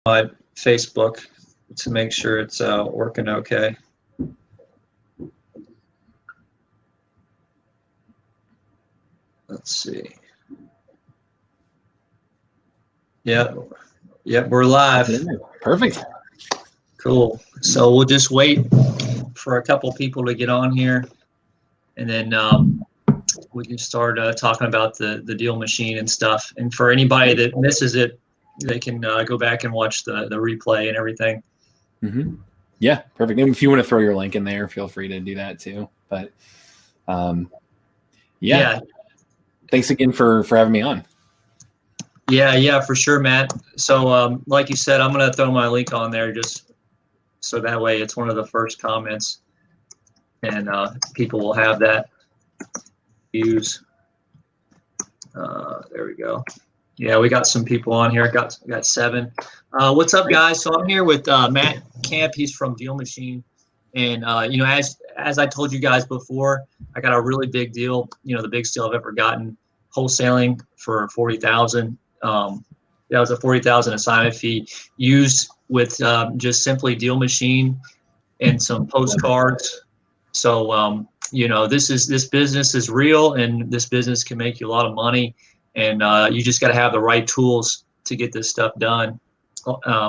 my Facebook to make sure it's working okay. Let's see. Yeah, we're live. Perfect. Cool. So we'll just wait for a couple people to get on here, and then we can start talking about the Dealmachine and stuff. And for anybody that misses it, they can go back and watch the replay and everything. Mm-hmm. Yeah, perfect. And if you want to throw your link in there, feel free to do that too. But yeah. Thanks again for having me on. Yeah, for sure, Matt. So like you said, I'm going to throw my link on there just so that way it's one of the first comments, and people will have that use. There we go. Yeah, we got some people on here. Got 7. What's up, guys? So I'm here with Matt Kamp. He's from Dealmachine, and as I told you guys before, I got a really big deal. The biggest deal I've ever gotten, wholesaling for $40,000. That was a $40,000 assignment fee, used with just simply Dealmachine and some postcards. So this business is real, and this business can make you a lot of money, and you just got to have the right tools to get this stuff done.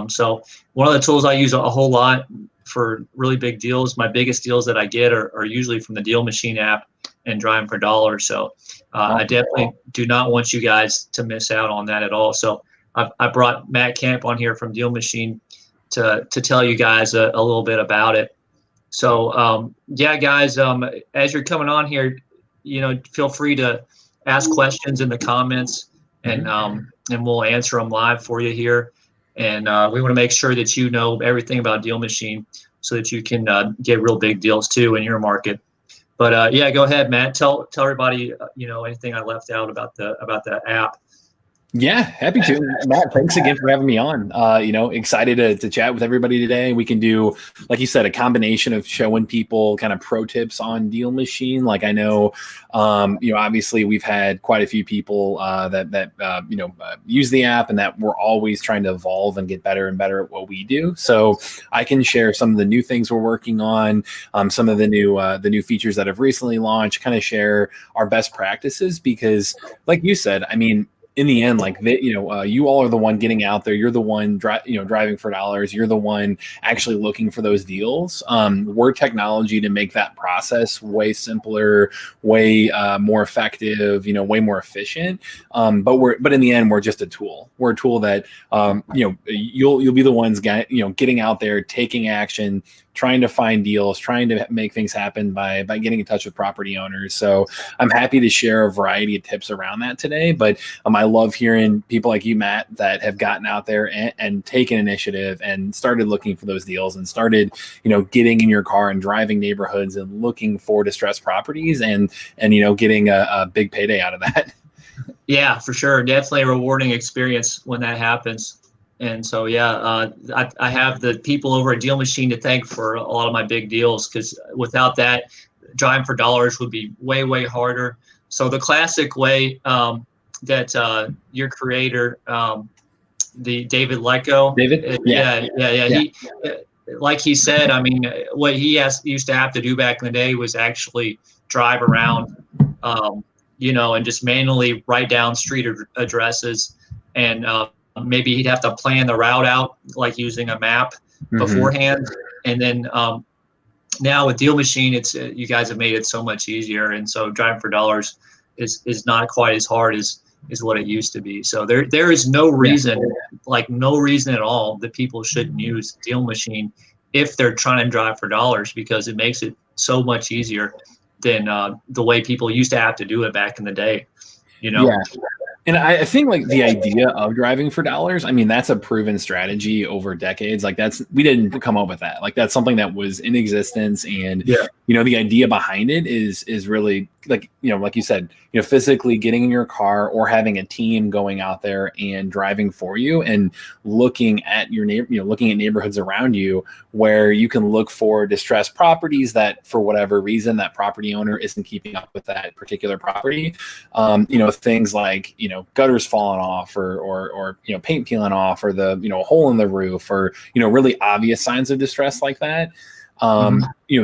So one of the tools I use a whole lot for really big deals, my biggest deals that I get are usually from the Dealmachine app and Driving for Dollars. So I definitely do not want you guys to miss out on that at all. So I brought Matt Kamp on here from Dealmachine to tell you guys a little bit about it. So yeah, guys, as you're coming on here, feel free to ask questions in the comments, and we'll answer them live for you here. And we want to make sure that you know everything about Dealmachine so that you can get real big deals too in your market. But yeah, go ahead, Matt. Tell everybody anything I left out about the app. Yeah, happy to. Matt, thanks again for having me on. Excited to chat with everybody today. We can do, like you said, a combination of showing people kind of pro tips on Dealmachine. Like I know, obviously we've had quite a few people that use the app, and that we're always trying to evolve and get better and better at what we do. So I can share some of the new things we're working on, some of the new features that have recently launched, kind of share our best practices, because like you said, I mean, in the end, you all are the one getting out there. You're the one driving for dollars. You're the one actually looking for those deals. We're technology to make that process way simpler, way more effective, way more efficient. But in the end, we're just a tool. We're a tool that you'll be the ones getting out there, taking action, trying to find deals, trying to make things happen by getting in touch with property owners. So I'm happy to share a variety of tips around that today. But I love hearing people like you, Matt, that have gotten out there and taken initiative and started looking for those deals and started, getting in your car and driving neighborhoods and looking for distressed properties and getting a big payday out of that. Yeah, for sure. Definitely a rewarding experience when that happens. And so, yeah, I have the people over at Dealmachine to thank for a lot of my big deals, because without that, Driving for Dollars would be way, way harder. So the classic way that your creator, the David Lecko, he, like he said, I mean, what he used to have to do back in the day was actually drive around, and just manually write down street addresses, and maybe he'd have to plan the route out, like using a map beforehand. And then now with Dealmachine, it's you guys have made it so much easier. And so Driving for Dollars is not quite as hard as what it used to be. So there is no reason, no reason at all that people shouldn't use Dealmachine if they're trying to drive for dollars, because it makes it so much easier than the way people used to have to do it back in the day. Yeah. And I think the idea of driving for dollars, I mean, that's a proven strategy over decades. We didn't come up with that. That's something that was in existence. And, the idea behind it is really like you said, physically getting in your car or having a team going out there and driving for you and looking at your looking at neighborhoods around you where you can look for distressed properties that for whatever reason that property owner isn't keeping up with that particular property. Things like, gutters falling off or paint peeling off or the, hole in the roof or, really obvious signs of distress like that.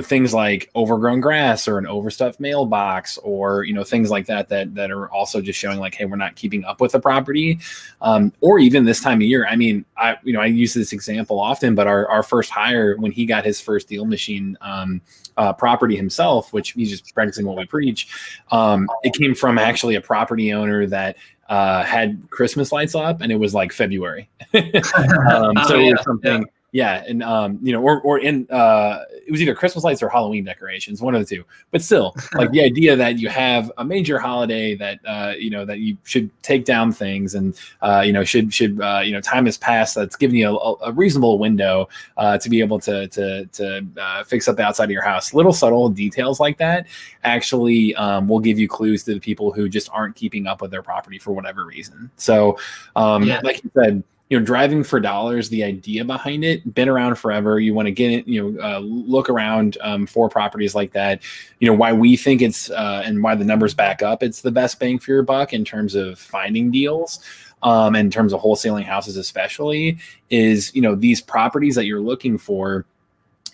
Things like overgrown grass or an overstuffed mailbox or, things like that are also just showing like, hey, we're not keeping up with the property. Or even this time of year. I mean, I use this example often, but our first hire, when he got his first Dealmachine property himself, which he's just practicing what we preach, it came from actually a property owner that had Christmas lights up and it was like February. It was something. Yeah, and it was either Christmas lights or Halloween decorations, one of the two. But still, like the idea that you have a major holiday that that you should take down things, and should time has passed. That's giving you a reasonable window to be able to fix up the outside of your house. Little subtle details like that actually will give you clues to the people who just aren't keeping up with their property for whatever reason. So, like you said, driving for dollars, the idea behind it, been around forever. You want to get it, look around for properties like that. Why we think it's and why the numbers back up, it's the best bang for your buck in terms of finding deals. In terms of wholesaling houses, especially, is these properties that you're looking for.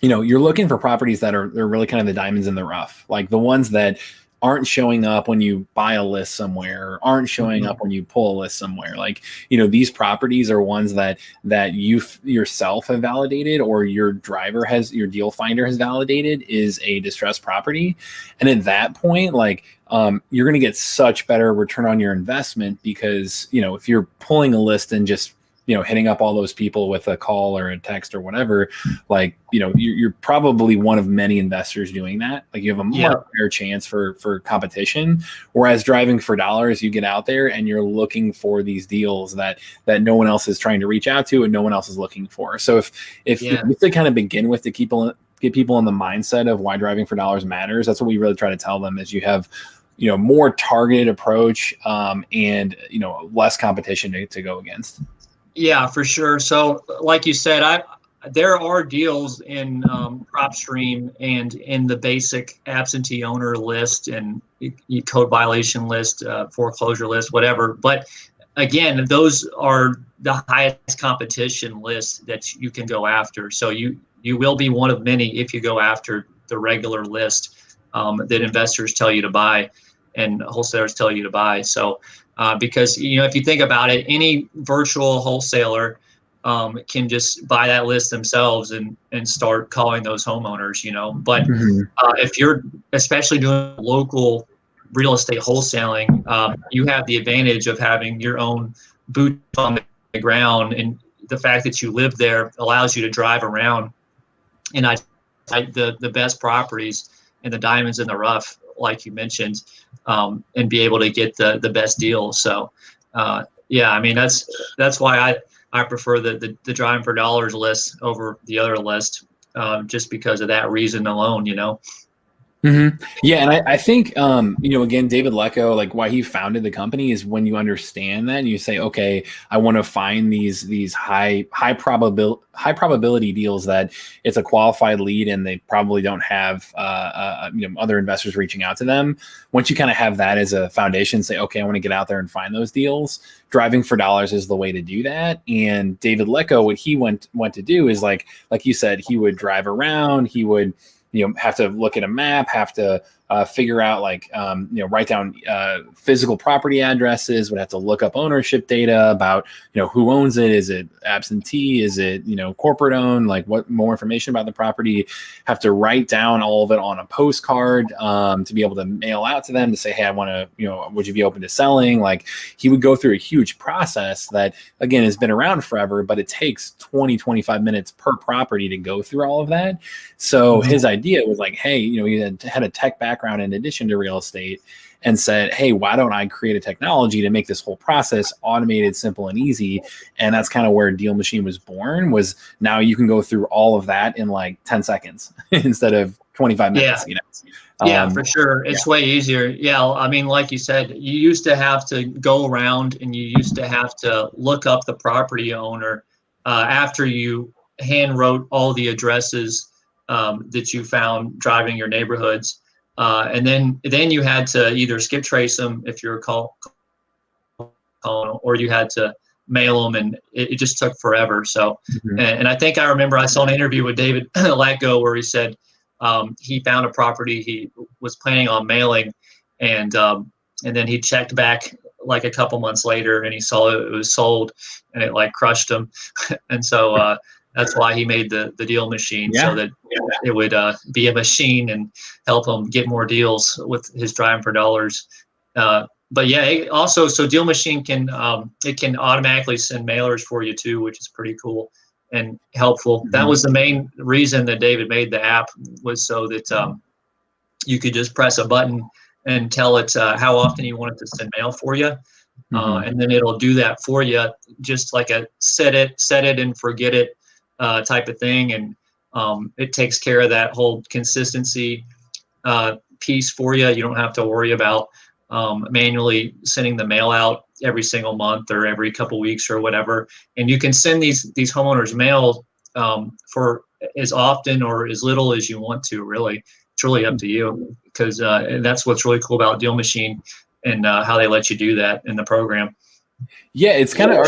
You're looking for properties that they're really kind of the diamonds in the rough, like the ones that aren't showing up when you buy a list somewhere, aren't showing up when you pull a list somewhere. Like, these properties are ones that you yourself have validated or your deal finder has validated is a distressed property. And at that point, like, you're going to get such better return on your investment because, if you're pulling a list and just hitting up all those people with a call or a text or whatever, like, you're probably one of many investors doing that. Like, you have a much better chance for competition. Whereas driving for dollars, you get out there and you're looking for these deals that no one else is trying to reach out to and no one else is looking for. So if you to kind of begin with to get people in the mindset of why driving for dollars matters, that's what we really try to tell them is you have more targeted approach and less competition to go against. Yeah, for sure. So like you said, there are deals in PropStream and in the basic absentee owner list and code violation list, foreclosure list, whatever. But again, those are the highest competition lists that you can go after. So you will be one of many if you go after the regular list that investors tell you to buy and wholesalers tell you to buy. So because, if you think about it, any virtual wholesaler can just buy that list themselves and start calling those homeowners, But if you're especially doing local real estate wholesaling, you have the advantage of having your own boots on the ground. And the fact that you live there allows you to drive around and the best properties and the diamonds in the rough, like you mentioned, and be able to get the best deal. So, I mean, that's why I prefer the driving for dollars list over the other list, just because of that reason alone, Yeah, and I think again, David Lecko, like why he founded the company is when you understand that and you say, okay, I want to find these high probability deals that it's a qualified lead and they probably don't have other investors reaching out to them. Once you kind of have that as a foundation, say, okay, I want to get out there and find those deals. Driving for dollars is the way to do that. And David Lecko, what he went to do is like you said, he would drive around, he would have to look at a map, have to figure out write down physical property addresses, would have to look up ownership data about, who owns it. Is it absentee? Is it, corporate owned? Like what more information about the property, have to write down all of it on a postcard to be able to mail out to them to say, hey, I want to, would you be open to selling? Like he would go through a huge process that again has been around forever, but it takes 20-25 minutes per property to go through all of that. So his idea was like, hey, he had a tech background in addition to real estate and said, hey, why don't I create a technology to make this whole process automated, simple, and easy? And that's kind of where Dealmachine was born, was now you can go through all of that in like 10 seconds instead of 25 Yeah. minutes, you know. Yeah, for sure. It's way easier. Yeah, I mean, like you said, you used to have to go around and you used to have to look up the property owner after you hand wrote all the addresses that you found driving your neighborhoods, and then you had to either skip trace them if you're calling, or you had to mail them, and it just took forever. So, and I think I remember I saw an interview with David Latgo where he said he found a property he was planning on mailing, and then he checked back like a couple months later and he saw it was sold, and it like crushed him. And so that's why he made the deal machine, so that it would be a machine and help him get more deals with his driving for dollars. But yeah, also, so Deal Machine can it can automatically send mailers for you too, which is pretty cool and helpful. That was the main reason that David made the app, was so that you could just press a button and tell it how often you want it to send mail for you, and then it'll do that for you, just like a set it and forget it type of thing, and it takes care of that whole consistency piece for you. You don't have to worry about manually sending the mail out every single month or every couple weeks or whatever. And you can send these homeowners mail for as often or as little as you want to, really. It's really up to you, because that's what's really cool about Deal Machine and how they let you do that in the program. Yeah, it's kind of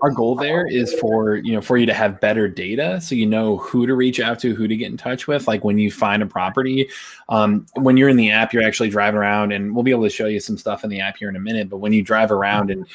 our goal there is for you to have better data, so you know who to reach out to, who to get in touch with. Like when you find a property, when you're in the app, you're actually driving around, and we'll be able to show you some stuff in the app here in a minute. But when you drive around and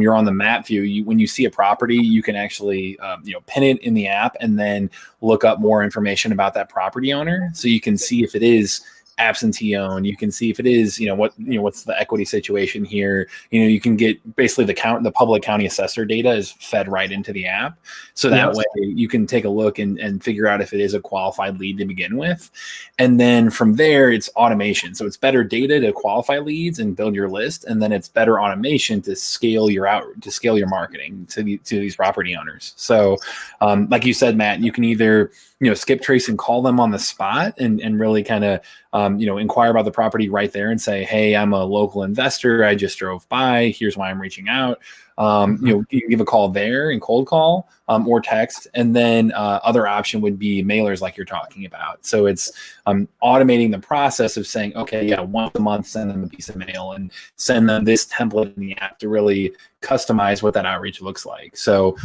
you're on the map view, when you see a property, you can actually pin it in the app and then look up more information about that property owner, so you can see if it is absentee owned. You can see if it is, what's the equity situation here. You can get basically the public county assessor data is fed right into the app. So that way you can take a look and figure out if it is a qualified lead to begin with. And then from there, it's automation. So it's better data to qualify leads and build your list. And then it's better automation to scale your marketing to these property owners. So like you said, Matt, you can either skip trace and call them on the spot and really kind of, inquire about the property right there and say, hey, I'm a local investor. I just drove by. Here's why I'm reaching out. You can give a call there and cold call or text. And then other option would be mailers like you're talking about. So it's automating the process of saying, okay, once a month, send them a piece of mail and send them this template in the app to really customize what that outreach looks like. So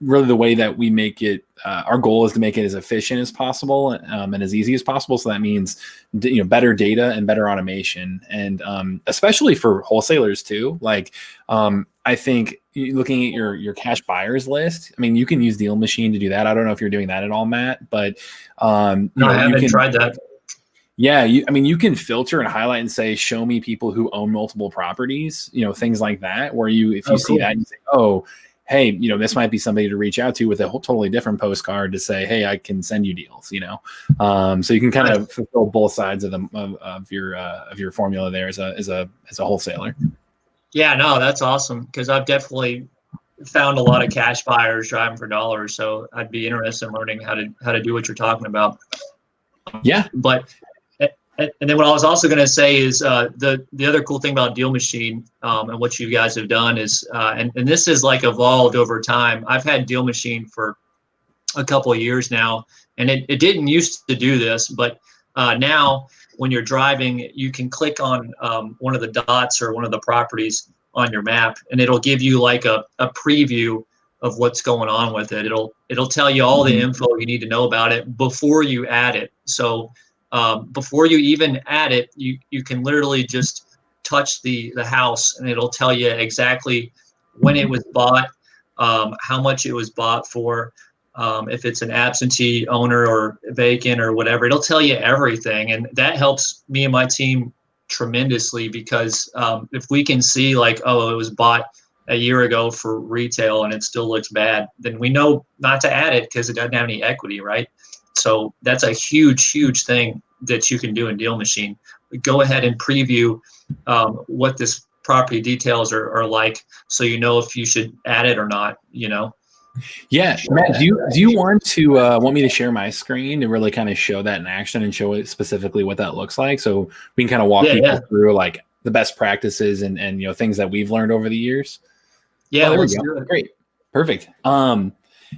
really the way that we make it, our goal is to make it as efficient as possible and as easy as possible. So that means better data and better automation, and especially for wholesalers too. Like I think looking at your cash buyers list, I mean, you can use Deal Machine to do that. I don't know if you're doing that at all, Matt, but I haven't tried that. Yeah, you can filter and highlight and say, show me people who own multiple properties, things like that, where if you see that, you say, oh, hey, this might be somebody to reach out to with a totally different postcard to say, hey, I can send you deals, so you can kind of fulfill both sides of your formula there as a wholesaler. Yeah, no, that's awesome, because I've definitely found a lot of cash buyers driving for dollars. So I'd be interested in learning how to do what you're talking about. Yeah, but. And then what I was also going to say is the other cool thing about Deal Machine and what you guys have done is, and this is like evolved over time. I've had Deal Machine for a couple of years now, and it didn't used to do this, but now when you're driving, you can click on one of the dots or one of the properties on your map, and it'll give you like a preview of what's going on with it. It'll tell you all the info you need to know about it before you add it. So before you even add it, you can literally just touch the house, and it'll tell you exactly when it was bought, how much it was bought for, if it's an absentee owner or vacant or whatever. It'll tell you everything, and that helps me and my team tremendously, because if we can see like, oh, it was bought a year ago for retail and it still looks bad, then we know not to add it because it doesn't have any equity, right? So that's a huge thing that you can do in Deal Machine. Go ahead and preview what this property details are like, so you know if you should add it or not. Yeah, Matt, do you want me to share my screen to really kind of show that in action and show it specifically what that looks like, so we can kind of walk people through like the best practices and things that we've learned over the years? Yeah, there we let's go. do it. Great, perfect.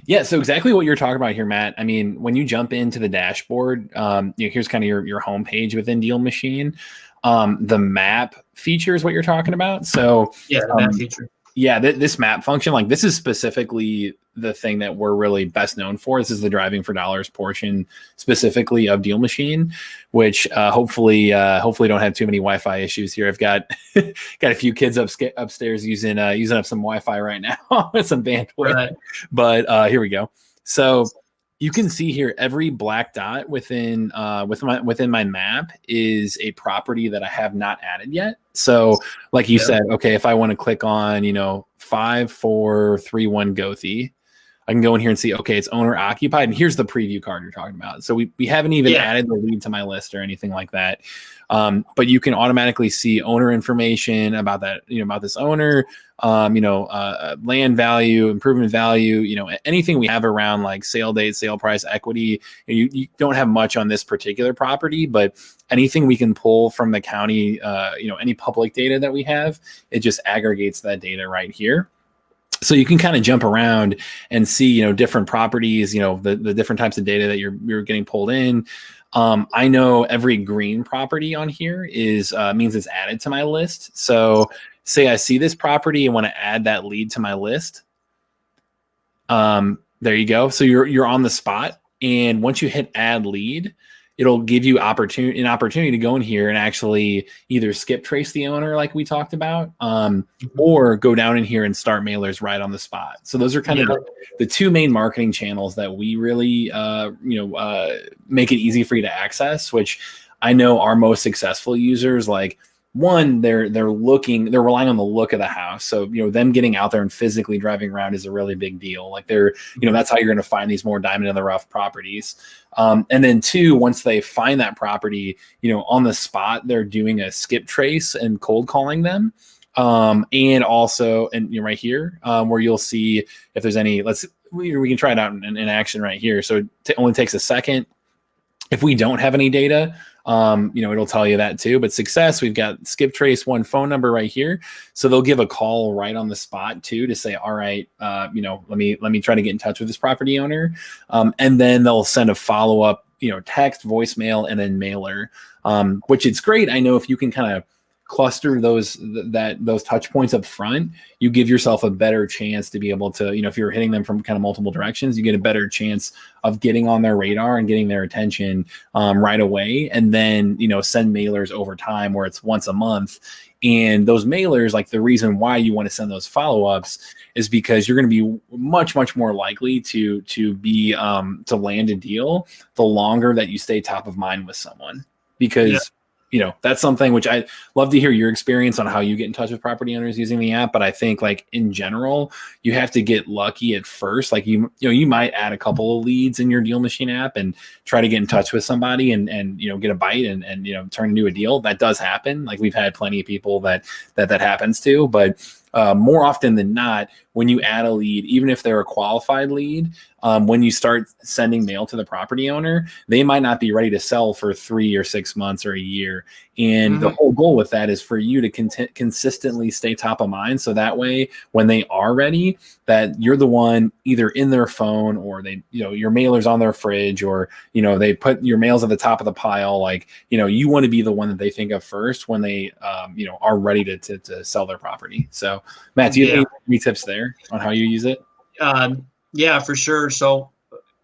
Yeah, so exactly what you're talking about here, Matt. I mean, when you jump into the dashboard, here's kind of your homepage within Dealmachine. The map feature is what you're talking about. So yeah, the map feature. Yeah, this map function, like this is specifically the thing that we're really best known for. This is the driving for dollars portion specifically of Dealmachine, which hopefully don't have too many Wi-Fi issues here. I've got got a few kids upstairs using up some Wi-Fi right now with some bandwidth. Right. But here we go. So you can see here every black dot within my map is a property that I have not added yet. So like you said, okay, if I want to click on 5431 Gothi, I can go in here and see, okay, it's owner occupied, and here's the preview card you're talking about. So we haven't even added the lead to my list or anything like that. But you can automatically see owner information about that, about this owner, land value, improvement value, anything we have around like sale date, sale price, equity. You don't have much on this particular property, but anything we can pull from the county, any public data that we have, it just aggregates that data right here. So you can kind of jump around and see, different properties, the different types of data that you're getting pulled in. I know every green property on here is means it's added to my list. So say I see this property and want to add that lead to my list. There you go. So you're on the spot, and once you hit add lead, it'll give you an opportunity to go in here and actually either skip trace the owner like we talked about, or go down in here and start mailers right on the spot. So those are kind of the two main marketing channels that we really, make it easy for you to access, which I know our most successful users, like, one, they're relying on the look of the house. So, them getting out there and physically driving around is a really big deal. Like that's how you're going to find these more diamond in the rough properties. And then two, once they find that property, on the spot, they're doing a skip trace and cold calling them. And also, right here, where you'll see if there's any, we can try it out in action right here. So it only takes a second. If we don't have any data, it'll tell you that too. But success, we've got skip trace one phone number right here. So they'll give a call right on the spot too to say, all right, let me try to get in touch with this property owner. And then they'll send a follow-up, text, voicemail, and then mailer, which it's great. I know if you can kind of cluster those touch points up front, you give yourself a better chance to be able to, if you're hitting them from kind of multiple directions, you get a better chance of getting on their radar and getting their attention right away. And then, send mailers over time where it's once a month. And those mailers, like the reason why you want to send those follow-ups is because you're going to be much, much more likely to land a deal the longer that you stay top of mind with someone, because that's something which I love to hear your experience on how you get in touch with property owners using the app. But I think like in general, you have to get lucky at first. Like you might add a couple of leads in your Dealmachine app and try to get in touch with somebody and get a bite and turn into a deal. That does happen. Like we've had plenty of people that happens to, but more often than not, when you add a lead, even if they're a qualified lead, when you start sending mail to the property owner, they might not be ready to sell for 3 or 6 months or a year. And the whole goal with that is for you to consistently stay top of mind. So that way, when they are ready, that you're the one either in their phone or they, your mailer's on their fridge, or, they put your mails at the top of the pile. Like, you want to be the one that they think of first when they, are ready to sell their property. So Matt, do you have any tips there on how you use it? Yeah, for sure. So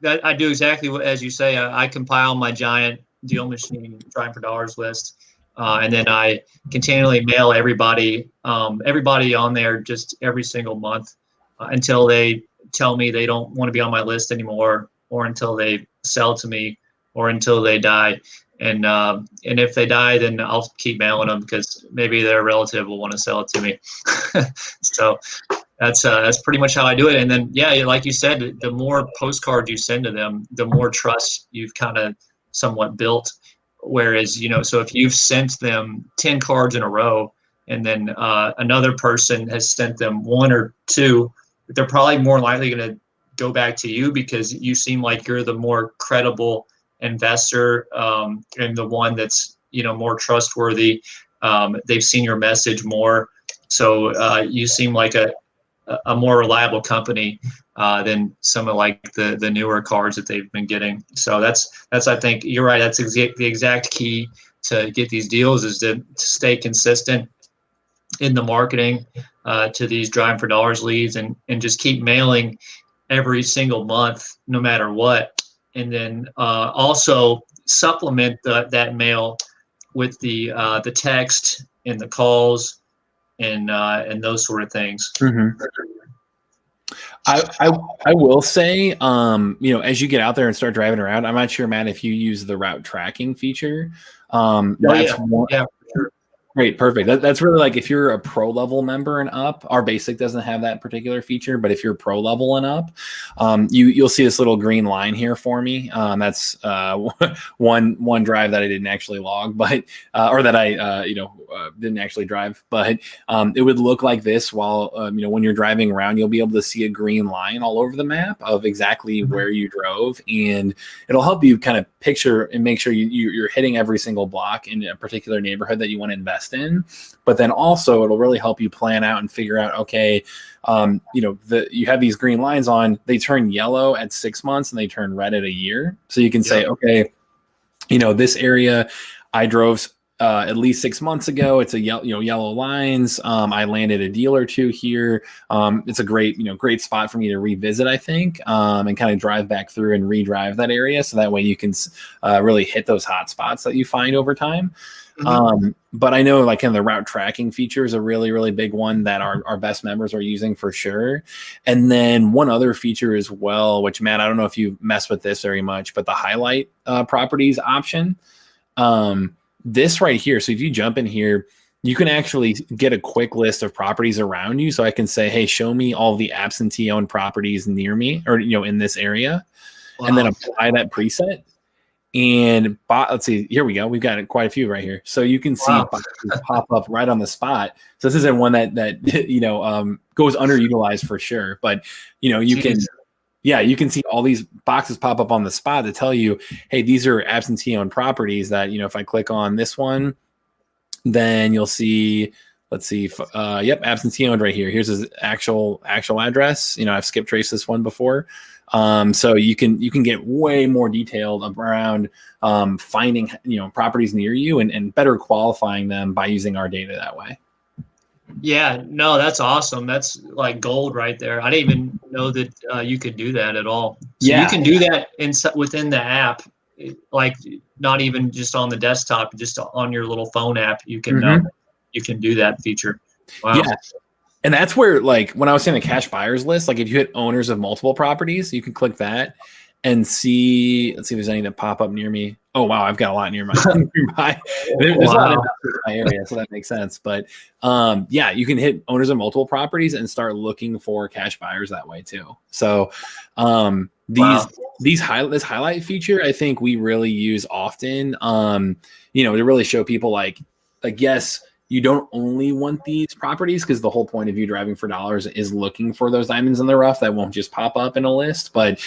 I do exactly what, as you say, I compile my giant Dealmachine driving for dollars list. And then I continually mail everybody on there just every single month until they tell me they don't want to be on my list anymore, or until they sell to me, or until they die. And if they die, then I'll keep mailing them because maybe their relative will want to sell it to me. So that's pretty much how I do it. And then, like you said, the more postcards you send to them, the more trust you've kind of somewhat built. Whereas, so if you've sent them 10 cards in a row, and then another person has sent them 1 or 2, they're probably more likely going to go back to you because you seem like you're the more credible investor, and the one that's, more trustworthy. They've seen your message more. So you seem like a more reliable company than some of like the newer cards that they've been getting. So that's I think you're right. That's the exact key to get these deals is to stay consistent in the marketing to these Driving for Dollars leads, and just keep mailing every single month, no matter what. And then also supplement that mail with the text and the calls and those sort of things. Mm-hmm. I will say, as you get out there and start driving around, I'm not sure, Matt, if you use the route tracking feature. Yeah, for sure. Great, perfect. That's really like if you're a pro level member and up. Our basic doesn't have that particular feature, but if you're pro level and up, you'll see this little green line here for me. That's one drive that I didn't actually log, but or that I didn't actually drive. But it would look like this while when you're driving around, you'll be able to see a green line all over the map of exactly where you drove, and it'll help you kind of picture and make sure you're hitting every single block in a particular neighborhood that you want to invest in. But then also it'll really help you plan out and figure out, okay, you have these green lines on, they turn yellow at 6 months and they turn red at a year. So you can say, okay, this area I drove at least 6 months ago. It's a yellow lines. I landed a deal or two here. It's a great spot for me to revisit, I think, and kind of drive back through and redrive that area. So that way you can really hit those hot spots that you find over time. Mm-hmm. But I know like the route tracking feature is a really, really big one that our best members are using for sure. And then one other feature as well, which, Matt, I don't know if you mess with this very much, but the highlight properties option, this right here. So if you jump in here, you can actually get a quick list of properties around you. So I can say, hey, show me all the absentee owned properties near me or, in this area. Wow. And then apply that preset. And let's see, here we go. We've got quite a few right here. So you can see boxes pop up right on the spot. So this isn't one that goes underutilized for sure. But, you can see all these boxes pop up on the spot to tell you, hey, these are absentee owned properties that, if I click on this one, then you'll see, let's see, absentee owned right here. Here's his actual address. I've skip traced this one before. So you can get way more detailed around finding properties near you and better qualifying them by using our data that way. Yeah, no, that's awesome. That's like gold right there. I didn't even know that you could do that at all. So you can do that within the app, like not even just on the desktop, just on your little phone app. You can you can do that feature. Wow. Yeah. And that's where, like, when I was saying the cash buyers list, like if you hit owners of multiple properties, you can click that and see. Let's see if there's any that pop up near me. Oh, wow. I've got a lot nearby. There's a lot in my area, so that makes sense. But you can hit owners of multiple properties and start looking for cash buyers that way too. So this highlight feature, I think we really use often, to really show people like, yes, you don't only want these properties because the whole point of you driving for dollars is looking for those diamonds in the rough that won't just pop up in a list, but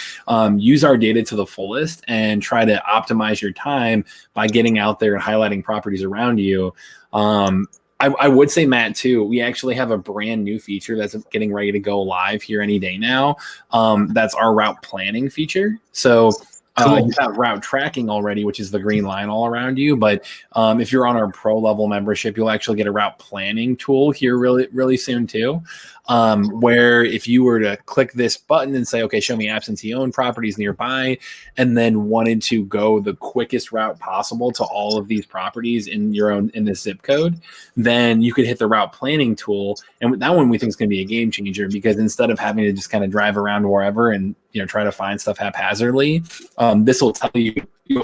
use our data to the fullest and try to optimize your time by getting out there and highlighting properties around you. I would say, Matt, too, we actually have a brand new feature that's getting ready to go live here any day now. That's our route planning feature. So you have route tracking already, which is the green line all around you. But if you're on our pro level membership, you'll actually get a route planning tool here really, really soon too. Where if you were to click this button and say, okay, show me absentee owned properties nearby, and then wanted to go the quickest route possible to all of these properties in this zip code, then you could hit the route planning tool. And that one we think is going to be a game changer, because instead of having to just kind of drive around wherever and try to find stuff haphazardly, this will tell you,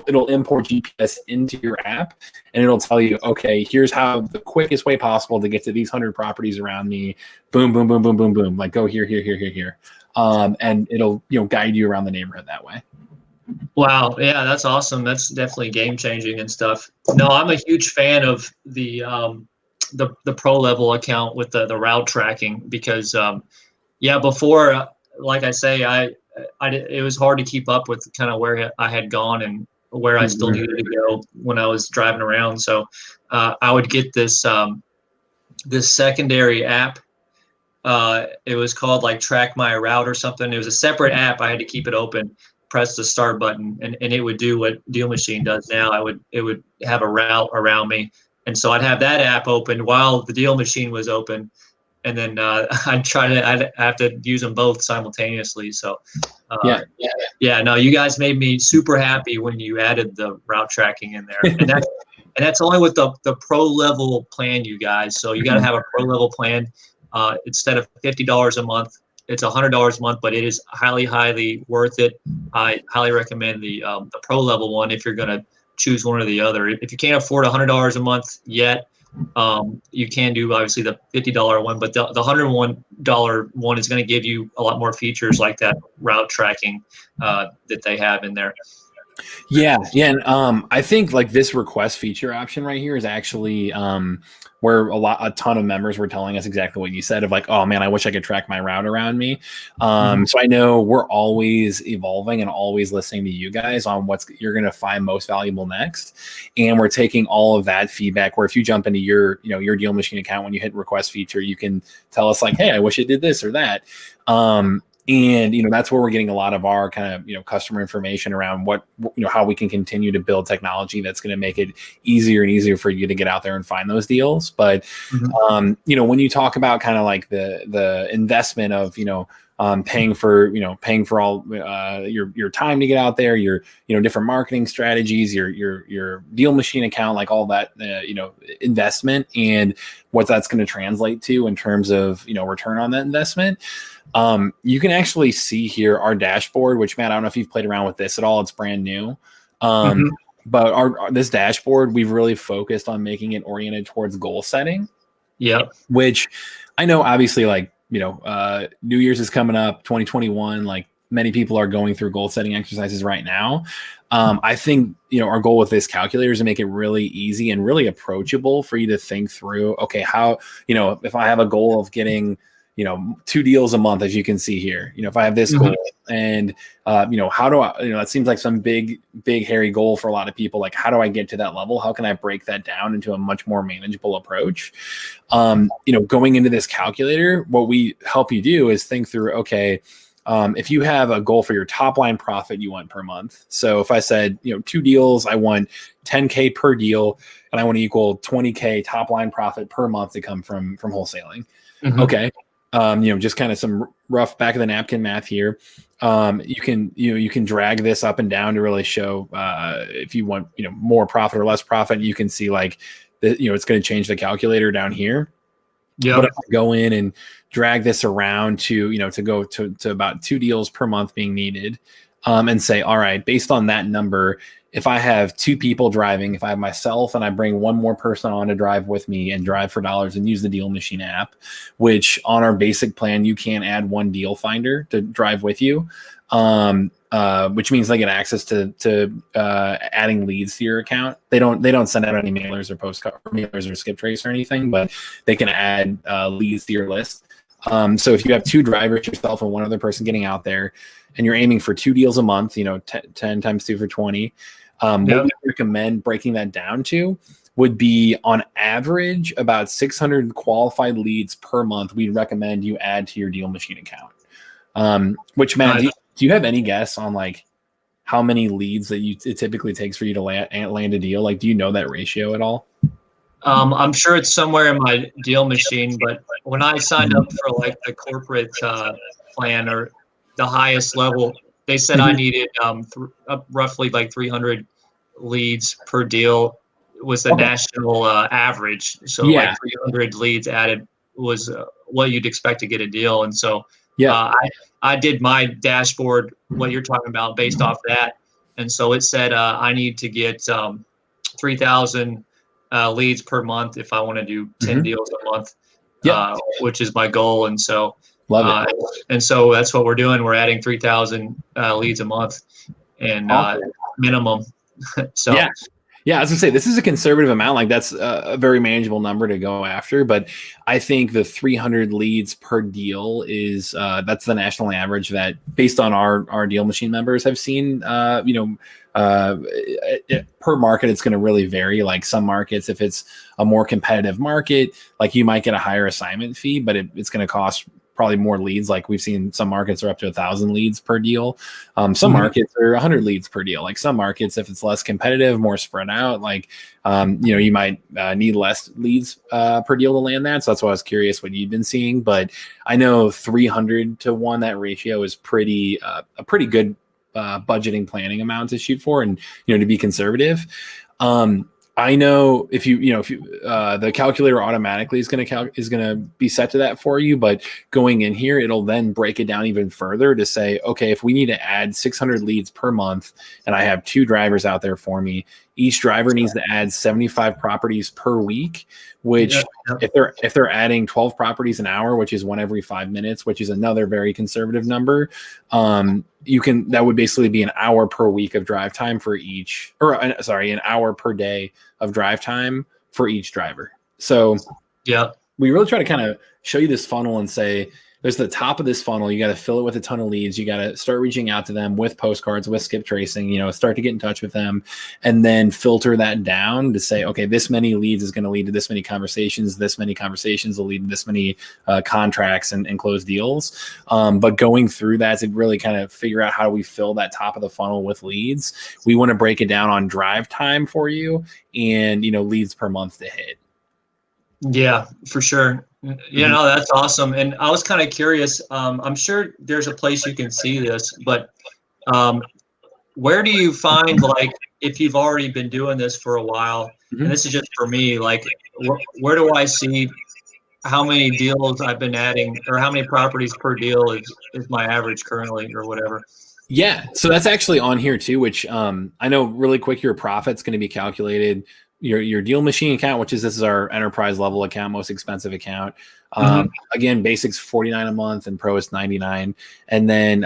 it'll import GPS into your app, and it'll tell you, okay, here's how the quickest way possible to get to these 100 properties around me. Boom, boom, boom, boom, boom, boom. Like go here, here, here, here, here. And it'll guide you around the neighborhood that way. Wow, yeah, that's awesome. That's definitely game changing and stuff. No, I'm a huge fan of the pro level account with the route tracking, because before, like I say, it was hard to keep up with kind of where I had gone and where I still needed to go when I was driving around. So I would get this this secondary app. It was called like Track My Route or something. It was a separate app. I had to keep it open, press the start button, and it would do what Dealmachine does now. It would have a route around me. And so I'd have that app open while the Dealmachine was open. And then I'd have to use them both simultaneously. So no, you guys made me super happy when you added the route tracking in there. And that's only with the pro level plan, you guys. So you got to have a pro level plan. Instead of $50 a month, it's $100 a month, but it is highly, highly worth it. I highly recommend the pro level one if you're going to choose one or the other. If you can't afford $100 a month yet, you can do obviously the $50 one, but the $101 one is going to give you a lot more features like that route tracking that they have in there. Yeah. And I think like this request feature option right here is actually where a ton of members were telling us exactly what you said of like, oh man, I wish I could track my route around me. So I know we're always evolving and always listening to you guys on what you're going to find most valuable next. And we're taking all of that feedback where if you jump into your Dealmachine account, when you hit request feature, you can tell us like, hey, I wish it did this or that. And, that's where we're getting a lot of our kind of, customer information around what, how we can continue to build technology that's going to make it easier and easier for you to get out there and find those deals. But, when you talk about kind of like the investment of, paying for all your time to get out there, your different marketing strategies, your Dealmachine account, like all that investment and what that's going to translate to in terms of return on that investment. You can actually see here our dashboard, which Matt, I don't know if you've played around with this at all. It's brand new. But this dashboard, we've really focused on making it oriented towards goal setting. Yeah. Which I know obviously like, New Year's is coming up, 2021, like many people are going through goal setting exercises right now. I think, our goal with this calculator is to make it really easy and really approachable for you to think through, okay, how, if I have a goal of getting, 2 deals a month, as you can see here, if I have this goal and, how do I, it seems like some big, hairy goal for a lot of people. Like, how do I get to that level? How can I break that down into a much more manageable approach? Going into this calculator, what we help you do is think through, okay, if you have a goal for your top line profit you want per month. So if I said, 2 deals, I want 10K per deal, and I want to equal 20K top line profit per month to come from wholesaling. Okay. Just kind of some rough back of the napkin math here. You can drag this up and down to really show if you want, more profit or less profit. You can see like, it's going to change the calculator down here. Yeah. But if I go in and drag this around to, to go to about 2 deals per month being needed, and say, all right, based on that number, if I have 2 people driving, if I have myself and I bring one more person on to drive with me and drive for dollars and use the Dealmachine app, which on our basic plan, you can add 1 deal finder to drive with you, which means they get access to adding leads to your account. They don't send out any mailers or mailers or skip trace or anything, but they can add leads to your list. So if you have 2 drivers, yourself and one other person getting out there, and you're aiming for 2 deals a month, 10 times 2 for 20. What we recommend breaking that down to would be on average about 600 qualified leads per month. We'd recommend you add to your Dealmachine account. Which, Matt, do you have any guess on like how many leads that it typically takes for you to land a deal? Like, do you know that ratio at all? I'm sure it's somewhere in my Dealmachine, but when I signed up for like the corporate plan or the highest level, they said I needed roughly like 300 leads per deal was the national average. So like 300 leads added was what you'd expect to get a deal. And so I did my dashboard, what you're talking about, based off that. And so it said I need to get 3,000 leads per month if I want to do 10 deals a month, which is my goal. And so love it. And so that's what we're doing. We're adding 3,000 leads a month and minimum. So Yeah, I was gonna say this is a conservative amount. Like that's a very manageable number to go after. But I think the 300 leads per deal is that's the national average that, based on our Deal Machine members, have seen. Per market, it's going to really vary. Like some markets, if it's a more competitive market, like you might get a higher assignment fee, but it's going to cost probably more leads. Like we've seen some markets are up to 1,000 leads per deal. Some markets are 100 leads per deal. Like some markets, if it's less competitive, more spread out, like, you might need less leads per deal to land that. So that's why I was curious what you've been seeing. But I know 300 to 1, that ratio is a pretty good budgeting planning amount to shoot for, and, to be conservative. I know if the calculator automatically is going to be set to that for you, but going in here, it'll then break it down even further to say, okay, if we need to add 600 leads per month and I have 2 drivers out there for me, each driver needs to add 75 properties per week, which if they're adding 12 properties an hour, which is 1 every 5 minutes, which is another very conservative number, that would basically be an hour per week of drive time for each, an hour per day of drive time for each driver. So we really try to kind of show you this funnel and say, there's the top of this funnel. You got to fill it with a ton of leads. You got to start reaching out to them with postcards, with skip tracing, start to get in touch with them, and then filter that down to say, okay, this many leads is going to lead to this many conversations. This many conversations will lead to this many contracts and closed deals. But going through that to really kind of figure out how do we fill that top of the funnel with leads. We want to break it down on drive time for you and, leads per month to hit. Yeah, for sure. No, that's awesome. And I was kind of curious. I'm sure there's a place you can see this, but where do you find, like, if you've already been doing this for a while, and this is just for me, like, where do I see how many deals I've been adding, or how many properties per deal is my average currently, or whatever? Yeah, so that's actually on here too, which I know really quick, your profit's going to be calculated. Your Deal Machine account, this is our enterprise level account, most expensive account. Again, basics $49 a month and pro is $99. And then,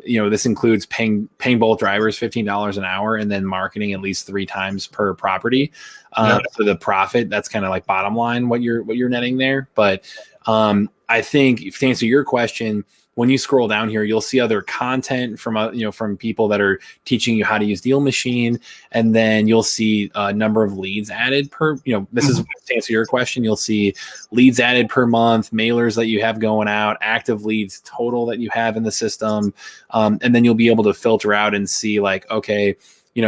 this includes paying both drivers $15 an hour and then marketing at least 3 times per property. So the profit, that's kind of like bottom line, what you're netting there. But I think, to answer your question, when you scroll down here, you'll see other content from people that are teaching you how to use Deal Machine, and then you'll see a number of leads added per. This is to answer your question. You'll see leads added per month, mailers that you have going out, active leads total that you have in the system, and then you'll be able to filter out and see, like, okay,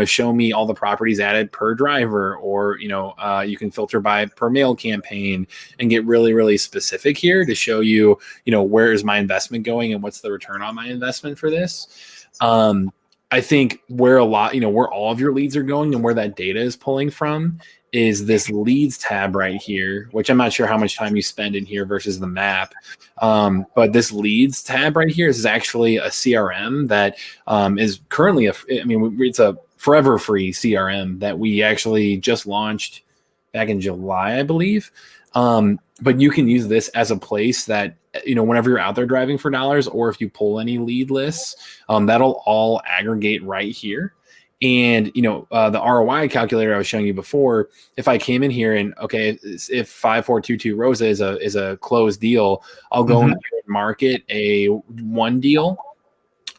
show me all the properties added per driver, or, you can filter by per mail campaign and get really, really specific here to show you, where is my investment going and what's the return on my investment for this. I think where where all of your leads are going and where that data is pulling from is this leads tab right here, which I'm not sure how much time you spend in here versus the map. But this leads tab right here is actually a CRM that is currently it's a forever free CRM that we actually just launched back in July, I believe. But you can use this as a place that, whenever you're out there driving for dollars, or if you pull any lead lists, that'll all aggregate right here. And, the ROI calculator I was showing you before, if I came in here and, okay, if 5422 Rosa is a closed deal, I'll go and market a 1 deal,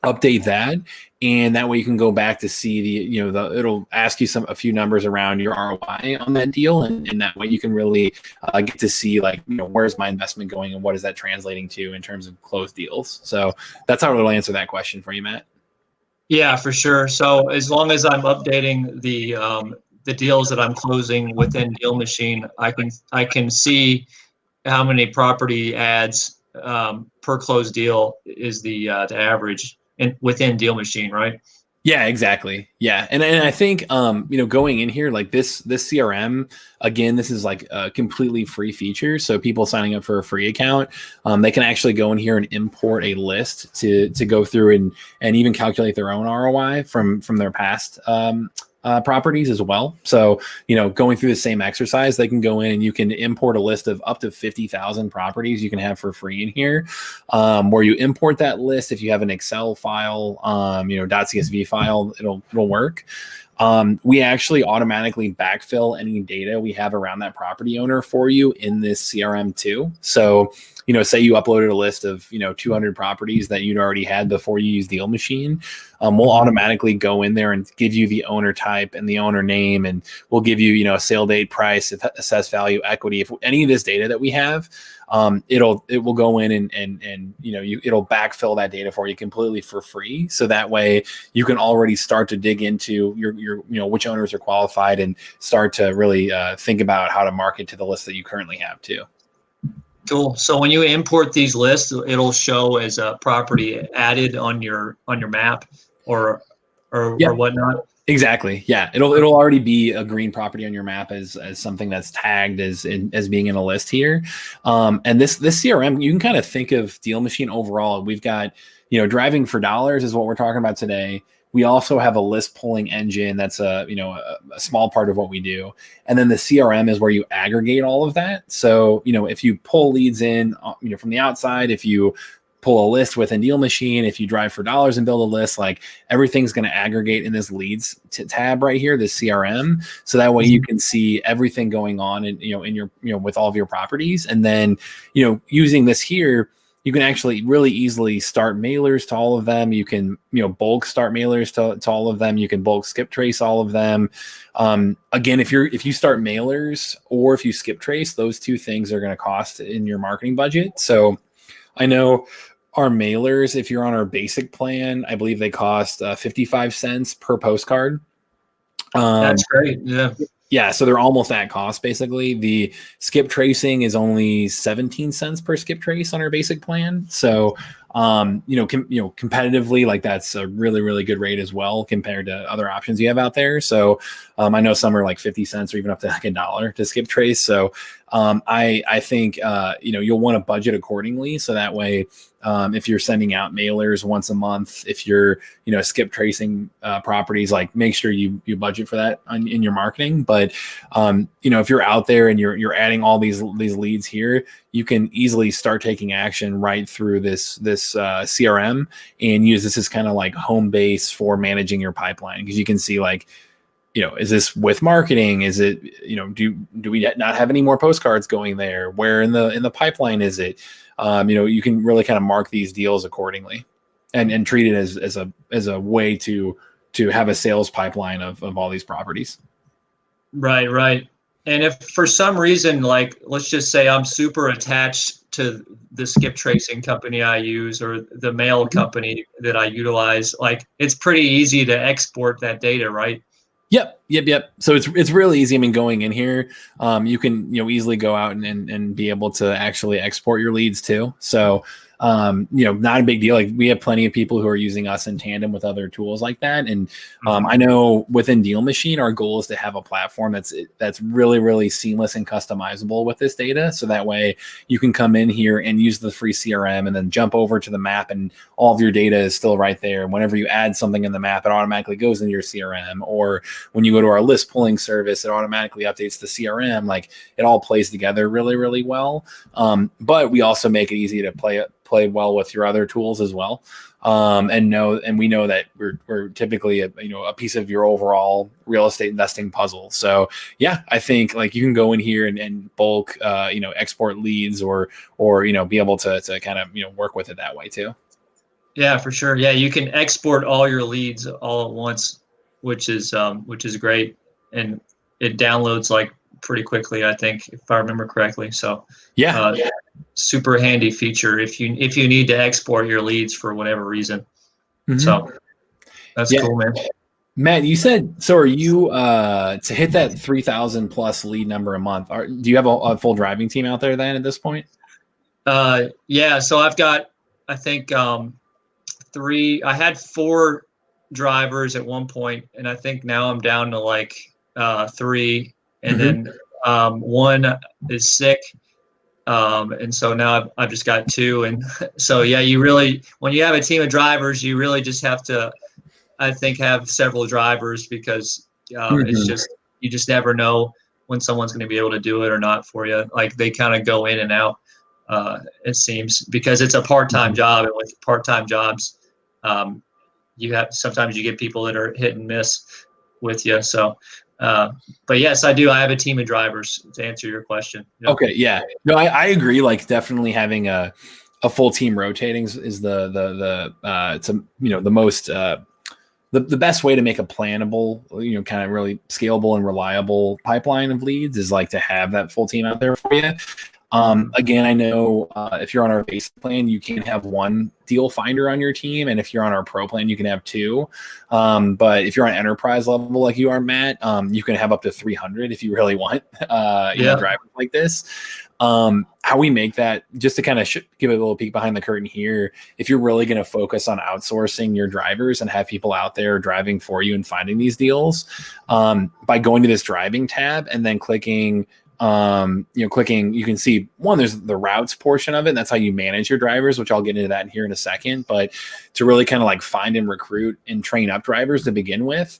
update that, and that way you can go back to see it'll ask you a few numbers around your ROI on that deal, and that way you can really get to see, like, where's my investment going and what is that translating to in terms of closed deals. So that's how it'll answer that question for you, Matt. Yeah, for sure. So as long as I'm updating the deals that I'm closing within Deal Machine, I can see how many property ads per closed deal is the average within Deal Machine, right? Yeah, exactly. Yeah. And I think, going in here, like this CRM, again, this is like a completely free feature. So people signing up for a free account, they can actually go in here and import a list to go through and even calculate their own ROI from their past properties as well. So, going through the same exercise, they can go in and you can import a list of up to 50,000 properties you can have for free in here, where you import that list. If you have an Excel file, .csv file, it'll work. We actually automatically backfill any data we have around that property owner for you in this CRM too. So, say you uploaded a list of, 200 properties that you'd already had before you use Dealmachine. We'll automatically go in there and give you the owner type and the owner name, and we'll give you, a sale date, price, assessed value, equity. If any of this data that we have, it will go in and it'll backfill that data for you completely for free. So that way you can already start to dig into your which owners are qualified and start to really think about how to market to the list that you currently have too. Cool. So when you import these lists, it'll show as a property added on your map or whatnot. Exactly. Yeah. It'll already be a green property on your map as something that's tagged as being in a list here. And this CRM, you can kind of think of Dealmachine overall. We've got, driving for dollars is what we're talking about today. We also have a list pulling engine. That's a small part of what we do. And then the CRM is where you aggregate all of that. So, if you pull leads in, from the outside, if you pull a list within Dealmachine, if you drive for dollars and build a list, like everything's going to aggregate in this leads tab right here, this CRM. So that way you can see everything going on in your, with all of your properties. And then, using this here, you can actually really easily start mailers to all of them. You can, bulk start mailers to all of them. You can bulk skip trace all of them. Again, if you start mailers or if you skip trace, those two things are going to cost in your marketing budget. So I know our mailers, if you're on our basic plan, I believe they cost 55 cents per postcard. That's great. Yeah. Yeah, so they're almost at cost, basically. The skip tracing is only 17 cents per skip trace on our basic plan. So, competitively, like that's a really, really good rate as well compared to other options you have out there. So, I know some are like 50 cents or even up to like $1 to skip trace. So, I think you'll want to budget accordingly. So that way, if you're sending out mailers once a month, if you're skip tracing properties, like make sure you budget for that in your marketing. But if you're out there and you're adding all these leads here, you can easily start taking action right through this CRM and use this as kind of like home base for managing your pipeline, because you can see like, is this with marketing? Is it, do we not have any more postcards going there? Where in the pipeline is it? You can really kind of mark these deals accordingly and treat it as a way to have a sales pipeline of all these properties. Right. And if for some reason, like, let's just say I'm super attached to the skip tracing company I use or the mail company that I utilize, like it's pretty easy to export that data, right? Yep. So it's really easy. I mean, going in here, you can easily go out and be able to actually export your leads too. So not a big deal. Like we have plenty of people who are using us in tandem with other tools like that. And I know within Dealmachine, our goal is to have a platform that's really, really seamless and customizable with this data. So that way you can come in here and use the free CRM and then jump over to the map and all of your data is still right there. And whenever you add something in the map, it automatically goes into your CRM. Or when you go to our list pulling service, it automatically updates the CRM. Like it all plays together really, really well. But we also make it easy to play well with your other tools as well. And we know that we're typically a piece of your overall real estate investing puzzle. So yeah, I think like you can go in here and bulk, export leads or be able to kind of, work with it that way too. Yeah, for sure. Yeah. You can export all your leads all at once, which is great. And it downloads like pretty quickly, I think, if I remember correctly. So yeah. Super handy feature if you need to export your leads for whatever reason. So that's cool, man. Matt, you said, so are you to hit that 3,000 plus lead number a month? Do you have a full driving team out there then at this point? Yeah. So I've got, I think I had 4 drivers at one point, and I think now I'm down to like 3, and then one is sick. And so now I've just got 2. And so, yeah, when you have a team of drivers, you really just have to, I think, have several drivers because It's just, you just never know when someone's going to be able to do it or not for you. Like they kind of go in and out, it seems, because it's a part-time job, and with part-time jobs, sometimes you get people that are hit and miss with you. So, but yes, I do. I have a team of drivers to answer your question. Okay. Yeah. No, I agree. Like definitely having a full team rotating is the most, the best way to make a plannable, kind of really scalable and reliable pipeline of leads is like to have that full team out there for you. Again, I know if you're on our basic plan, you can have one deal finder on your team. And if you're on our pro plan, you can have two. But if you're on enterprise level like you are, Matt, you can have up to 300 if you really want, drivers like this. How we make that, just to kind of give a little peek behind the curtain here, if you're really going to focus on outsourcing your drivers and have people out there driving for you and finding these deals, by going to this driving tab and then clicking, you can see there's the routes portion of it. And that's how you manage your drivers, which I'll get into that here in a second. But to really kind of like find and recruit and train up drivers to begin with,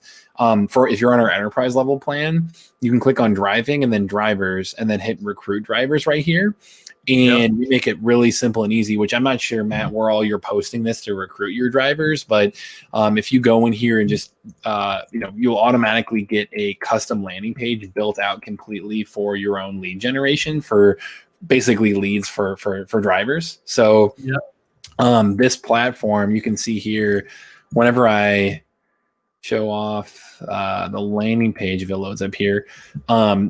for if you're on our enterprise level plan, you can click on driving and then drivers and then hit recruit drivers right here. And we make it really simple and easy, which I'm not sure, Matt, where all you're posting this to recruit your drivers. But if you go in here and just, you'll automatically get a custom landing page built out completely for your own lead generation for basically leads for drivers. So this platform, you can see here, whenever I show off the landing page, if it loads up here,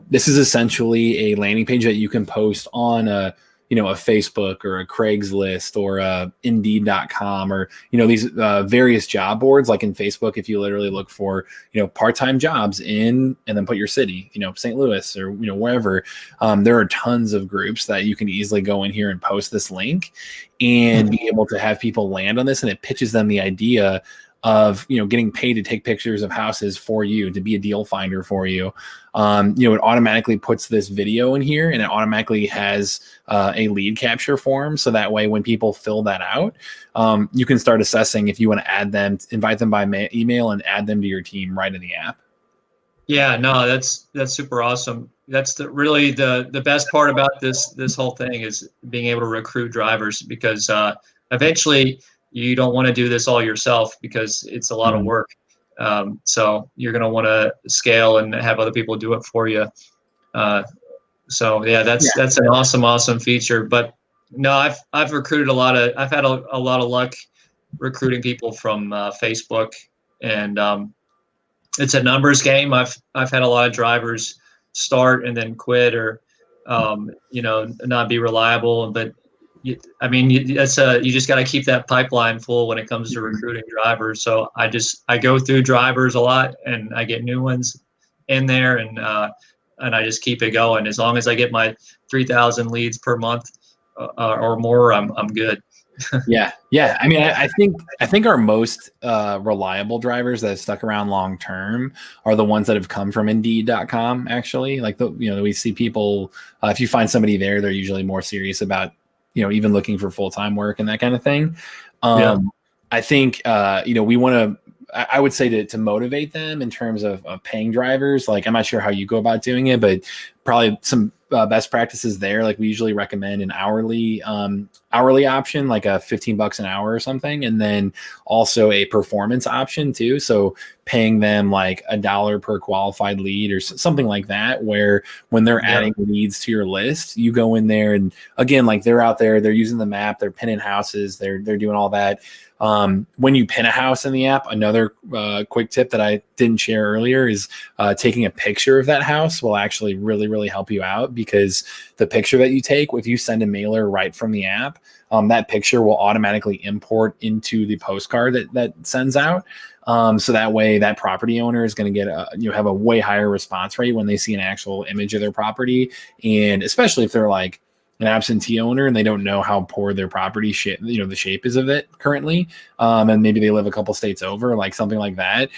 this is essentially a landing page that you can post on a Facebook or a Craigslist or a Indeed.com or these various job boards. Like in Facebook, if you literally look for part-time jobs and then put your city, St. Louis or wherever, there are tons of groups that you can easily go in here and post this link and be able to have people land on this, and it pitches them the idea of getting paid to take pictures of houses for you, to be a deal finder for you. It automatically puts this video in here, and it automatically has a lead capture form, so that way when people fill that out, you can start assessing if you want to add them, invite them by email and add them to your team right in the app. Yeah, no, that's super awesome. That's really the best part about this whole thing is being able to recruit drivers, because eventually you don't want to do this all yourself because it's a lot of work. So you're going to want to scale and have other people do it for you. So yeah, that's an awesome feature. But no, I've recruited I've had a lot of luck recruiting people from Facebook, and it's a numbers game. I've had a lot of drivers start and then quit, or not be reliable, but you just got to keep that pipeline full when it comes to recruiting drivers. So I go through drivers a lot, and I get new ones in there, and I just keep it going. As long as I get my 3,000 leads per month or more, I'm good. Yeah. I think our most reliable drivers that have stuck around long term are the ones that have come from Indeed.com. Actually, like we see people. If you find somebody there, they're usually more serious about even looking for full-time work and that kind of thing. I think, we want to, I would say to motivate them in terms of paying drivers. Like, I'm not sure how you go about doing it, but probably some best practices there. Like, we usually recommend an hourly option, like a $15 an hour or something. And then also a performance option too. So paying them like $1 per qualified lead or something like that, where when they're adding leads to your list, you go in there and again, like they're out there, they're using the map, they're pinning houses, they're doing all that. When you pin a house in the app, another quick tip that I didn't share earlier is taking a picture of that house will actually really, really help you out, because the picture that you take, if you send a mailer right from the app, that picture will automatically import into the postcard that sends out. So that way that property owner is going to get have a way higher response rate when they see an actual image of their property. And especially if they're like, an absentee owner and they don't know how poor their property shape, the shape is of it currently, and maybe they live a couple states over, like something like that.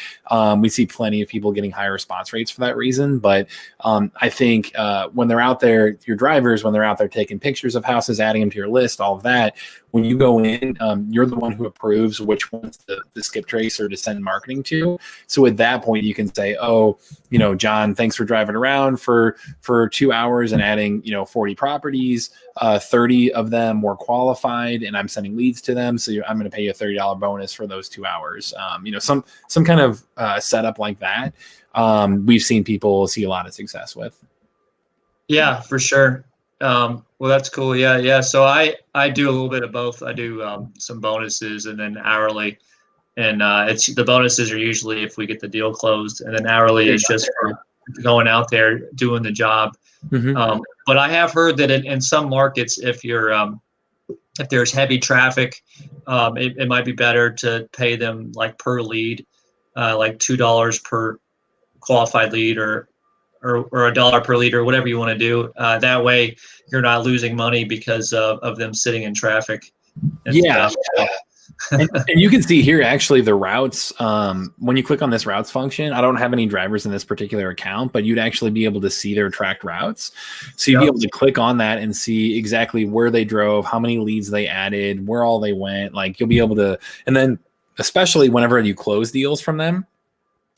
We see plenty of people getting higher response rates for that reason. But I think when they're out there, your drivers, when they're out there taking pictures of houses, adding them to your list, all of that, when you go in, you're the one who approves which ones the skip trace or to send marketing to. So at that point, you can say, oh, John, thanks for driving around for 2 hours and adding, 40 properties. 30 of them were qualified and I'm sending leads to them. So I'm going to pay you a $30 bonus for those 2 hours. Some kind of setup like that. We've seen people see a lot of success with. Yeah, for sure. Well, that's cool. Yeah. So I do a little bit of both. I do some bonuses and then hourly, and it's the bonuses are usually if we get the deal closed, and then hourly is just for going out there doing the job. Mm-hmm. But I have heard that in some markets, if there's heavy traffic, it might be better to pay them like per lead, like $2 per qualified lead or $1 per lead or whatever you want to do. That way you're not losing money because of them sitting in traffic. Yeah. And you can see here actually the routes. When you click on this routes function, I don't have any drivers in this particular account, but you'd actually be able to see their tracked routes. So you'd be able to click on that and see exactly where they drove, how many leads they added, where all they went. Like you'll be able to, and then especially whenever you close deals from them,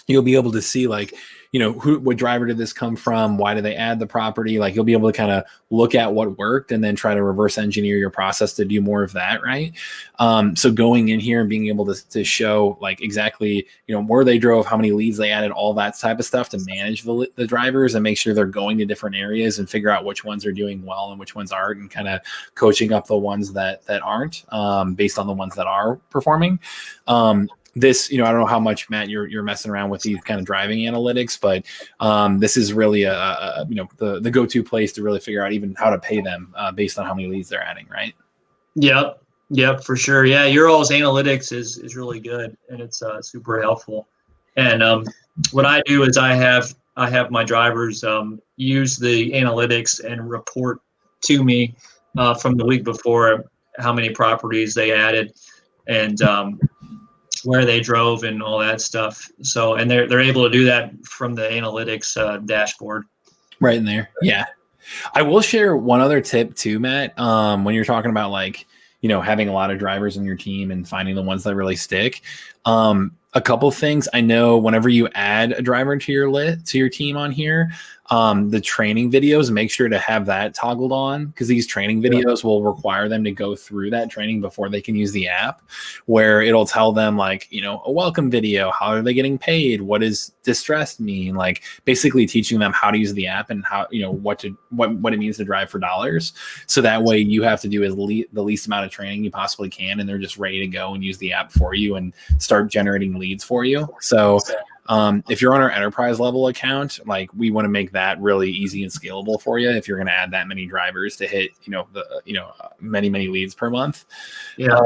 you'll be able to see like, what driver did this come from? Why did they add the property? Like you'll be able to kind of look at what worked and then try to reverse engineer your process to do more of that. Right. So going in here and being able to show like exactly, where they drove, how many leads they added, all that type of stuff to manage the drivers and make sure they're going to different areas and figure out which ones are doing well and which ones aren't, and kind of coaching up the ones that aren't based on the ones that are performing. This, I don't know how much, Matt, you're messing around with these kind of driving analytics, but this is really the go-to place to really figure out even how to pay them based on how many leads they're adding, right? Yep, for sure. Yeah, your all's analytics is really good and it's super helpful. And what I do is I have my drivers use the analytics and report to me from the week before how many properties they added and where they drove and all that stuff. So, and they're able to do that from the analytics dashboard. Right in there. Yeah. I will share one other tip too, Matt. When you're talking about like, having a lot of drivers in your team and finding the ones that really stick. A couple things. I know whenever you add a driver to your team on here, the training videos, make sure to have that toggled on, because these training videos will require them to go through that training before they can use the app, where it'll tell them like, a welcome video, how are they getting paid, what does distressed mean, like basically teaching them how to use the app and how, what it means to drive for dollars. So that way you have to do the least amount of training you possibly can, and they're just ready to go and use the app for you and start generating leads for you. So if you're on our enterprise level account, like we want to make that really easy and scalable for you. If you're going to add that many drivers to hit, many leads per month. Yeah.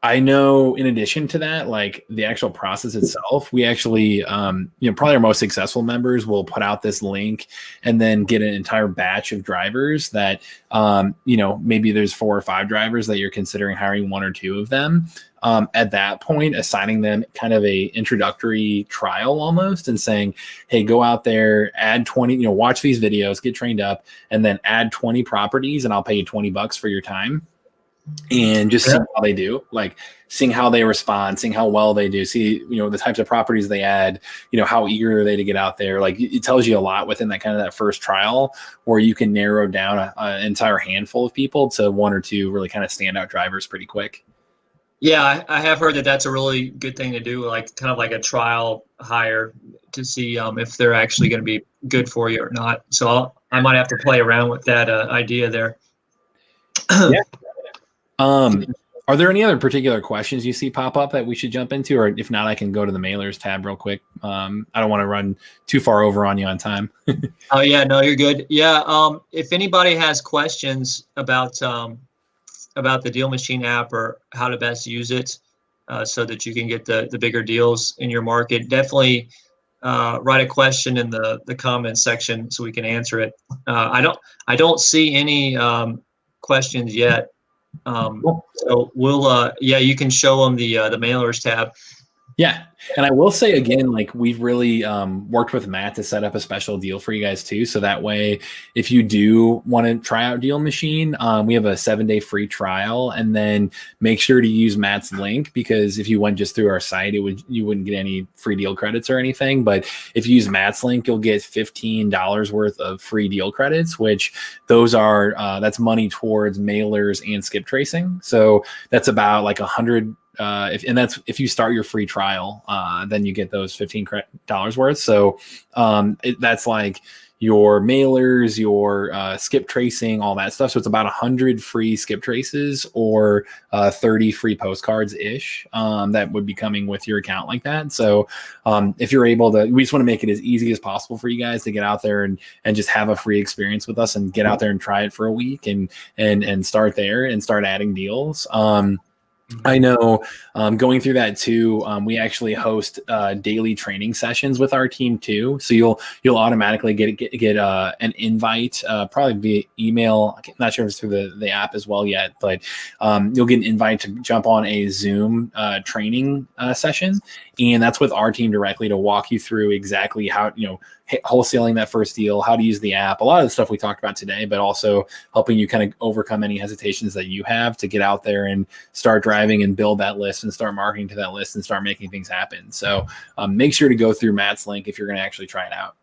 I know in addition to that, like the actual process itself, we actually, probably our most successful members will put out this link and then get an entire batch of drivers that, maybe there's 4 or 5 drivers that you're considering hiring 1 or 2 of them. At that point, assigning them kind of a introductory trial almost and saying, hey, go out there, add 20, watch these videos, get trained up, and then add 20 properties and I'll pay you $20 for your time. And just seeing how they do, like seeing how they respond, seeing how well they do, see, the types of properties they add, how eager are they to get out there. Like it tells you a lot within that kind of that first trial, where you can narrow down an entire handful of people to 1 or 2 really kind of standout drivers pretty quick. Yeah, I have heard that that's a really good thing to do, like kind of like a trial hire to see if they're actually going to be good for you or not. So I might have to play around with that idea there. Yeah. Are there any other particular questions you see pop up that we should jump into? Or if not, I can go to the mailers tab real quick. I don't want to run too far over on you on time. Oh, yeah, no, you're good. Yeah. If anybody has questions about the Dealmachine app or how to best use it so that you can get the bigger deals in your market, definitely write a question in the comments section so we can answer it. I don't see any questions yet. Cool. So we'll you can show them the mailers tab. Yeah. And I will say again, like we've really worked with Matt to set up a special deal for you guys too. So that way, if you do want to try out Dealmachine, we have a 7-day free trial, and then make sure to use Matt's link, because if you went just through our site, you wouldn't get any free deal credits or anything. But if you use Matt's link, you'll get $15 worth of free deal credits, which those are that's money towards mailers and skip tracing. So that's about like $100. That's if you start your free trial, then you get those $15 worth. So that's like your mailers, your skip tracing, all that stuff. So it's about 100 free skip traces or 30 free postcards ish that would be coming with your account like that. So if you're able to, we just want to make it as easy as possible for you guys to get out there and just have a free experience with us and get out there and try it for a week and start there and start adding deals. I know going through that too, we actually host daily training sessions with our team too. So you'll automatically get an invite, probably via email. I'm not sure if it's through the app as well yet, but you'll get an invite to jump on a Zoom training session. And that's with our team directly to walk you through exactly how, wholesaling that first deal, how to use the app, a lot of the stuff we talked about today, but also helping you kind of overcome any hesitations that you have to get out there and start driving and build that list and start marketing to that list and start making things happen. So make sure to go through Matt's link if you're going to actually try it out.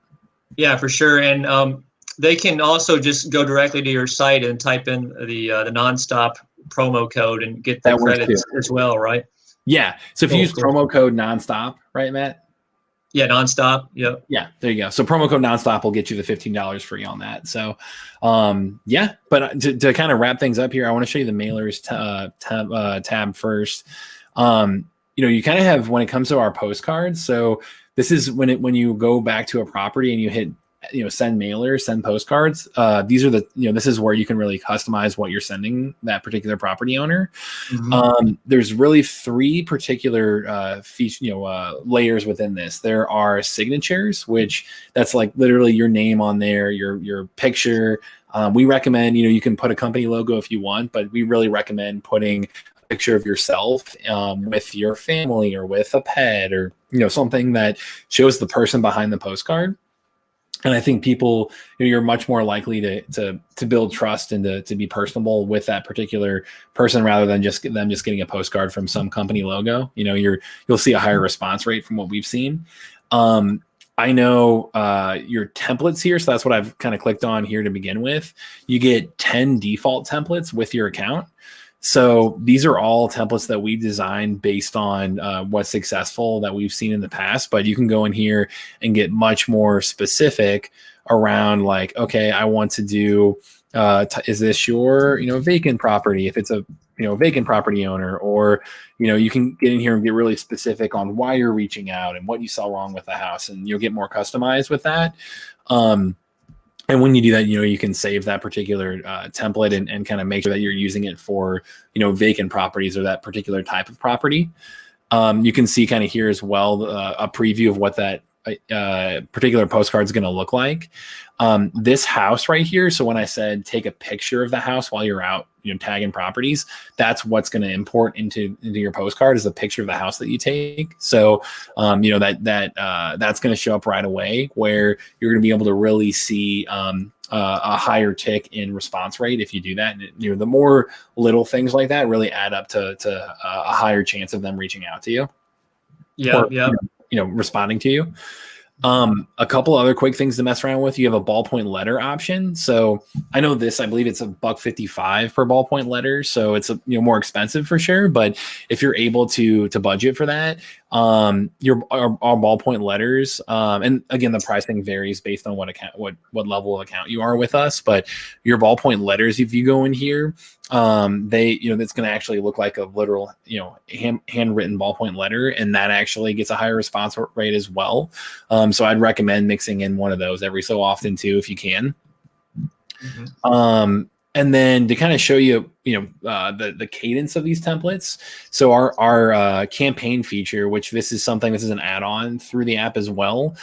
Yeah, for sure. And they can also just go directly to your site and type in the nonstop promo code and get the credits as well, right? Yeah. So if you use promo code nonstop, right, Matt? Yeah, nonstop. Yep. Yeah, there you go. So promo code nonstop will get you the $15 free on that. So, but to kind of wrap things up here, I want to show you the mailers tab first. You kind of have, when it comes to our postcards. So this is when you go back to a property and you hit send mailers, send postcards. These are this is where you can really customize what you're sending that particular property owner. Mm-hmm. There's really 3 particular layers within this. There are signatures, which that's like literally your name on there, your picture. We recommend, you can put a company logo if you want, but we really recommend putting a picture of yourself with your family or with a pet or, something that shows the person behind the postcard. And I think people, you're much more likely to build trust and to be personable with that particular person rather than just getting a postcard from some company logo. You'll see a higher response rate from what we've seen. I know your templates here, so that's what I've kind of clicked on here to begin with. You get 10 default templates with your account. So these are all templates that we designed based on what's successful that we've seen in the past, but you can go in here and get much more specific around like, okay, I want to do, is this your, vacant property? If it's a, vacant property owner, or, you can get in here and get really specific on why you're reaching out and what you saw wrong with the house, and you'll get more customized with that. And when you do that, you can save that particular template and kind of make sure that you're using it for, vacant properties or that particular type of property. You can see kind of here as well a preview of what that particular postcard is going to look like. This house right here. So when I said take a picture of the house while you're out, tagging properties, that's what's going to import into your postcard is a picture of the house that you take. So, that's going to show up right away where you're going to be able to really see a higher tick in response rate if you do that. And, the more little things like that really add up to a higher chance of them reaching out to you. Yeah. Responding to you. A couple other quick things to mess around with. You have a ballpoint letter option. So I know this, I believe it's $1.55 per ballpoint letter. So it's more expensive for sure. But if you're able to budget for that, our ballpoint letters, and again, the pricing varies based on what level of account you are with us. But your ballpoint letters, if you go in here, it's going to actually look like a literal, handwritten ballpoint letter, and that actually gets a higher response rate as well. So I'd recommend mixing in one of those every so often too, if you can. Mm-hmm. And then to kind of show you the cadence of these templates. So our campaign feature, which this is an add-on through the app as well.